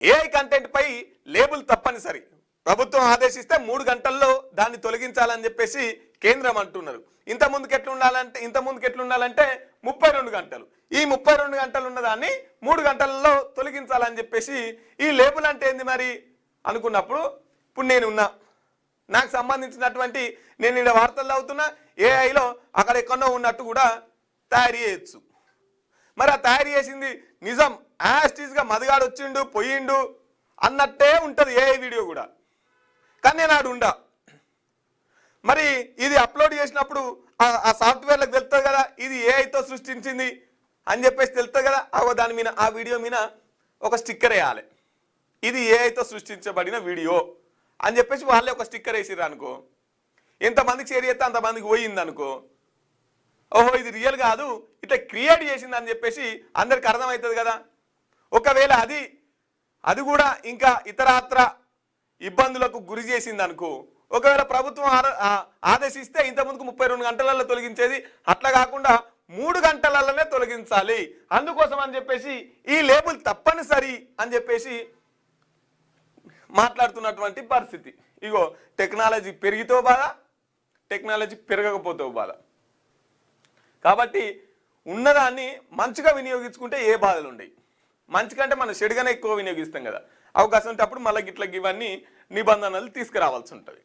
AI content పై label తప్పనిసరి, ప్రభుత్వం ఆదేశిస్తే 3 గంటల్లో దాన్ని తొలగించాలని చెప్పేసి కేంద్రం అంటున్నారు. ఇంత ముందుకు ఎట్లుండాలంటే 32 గంటలు. ఈ 32 గంటలు ఉన్నదాన్ని 3 గంటల్లో తొలగించాలని చెప్పేసి ఈ లేబుల్ అంటే ఏంది మరి అనుకున్నప్పుడు, ఇప్పుడు నేనున్నా, నాకు సంబంధించినటువంటి నేను ఇక్కడ వార్తల్లో అవుతున్నా, ఏఐలో అక్కడ ఎక్కడో ఉన్నట్టు కూడా తయారు చేయొచ్చు. మరి ఆ తయారు చేసింది నిజం యాస్టీస్గా మదిగాడు వచ్చిండు పోయిండు అన్నట్టే ఉంటుంది ఏఐ వీడియో కూడా, కానీ నేను ఆడు ఉండా. మరి ఇది అప్లోడ్ చేసినప్పుడు ఆ సాఫ్ట్వేర్లకు తెలుస్తుంది కదా ఇది ఏఐతో సృష్టించింది అని చెప్పేసి తెలుస్తుంది కదా. దాని మీద ఆ వీడియో మీద ఒక స్టిక్కర్ వేయాలి, ఇది ఏఐతో సృష్టించబడిన వీడియో అని చెప్పేసి వాళ్ళే ఒక స్టిక్కర్ వేసిర్రు అనుకో, ఎంతమందికి షేర్ చేస్తే అంతమందికి పోయింది అనుకో, ఓహో ఇది రియల్ కాదు ఇట్లా క్రియేట్ చేసింది అని చెప్పేసి అందరికి అర్థమవుతుంది కదా. ఒకవేళ అది కూడా ఇంకా ఇతరాత్ర ఇబ్బందులకు గురి చేసింది అనుకో, ఒకవేళ ప్రభుత్వం ఆదేశిస్తే ఇంతకుముందుకు 32 గంటలలో తొలగించేది, అట్లా కాకుండా 3 గంటలలోనే తొలగించాలి, అందుకోసం అని చెప్పేసి ఈ లేబుల్ తప్పనిసరి అని చెప్పేసి మాట్లాడుతున్నటువంటి పరిస్థితి. ఇగో టెక్నాలజీ పెరిగితో బాధ, టెక్నాలజీ పెరగకపోతే బాధ. కాబట్టి ఉన్నదాన్ని మంచిగా వినియోగించుకుంటే ఏ బాధలు ఉండవు. మంచి కంటే మనం చెడుగానే ఎక్కువ వినియోగిస్తాం కదా, అవకాశం ఉంటే అప్పుడు మళ్ళీ ఇట్లా ఇవన్నీ నిబంధనలు తీసుకురావాల్సి ఉంటుంది.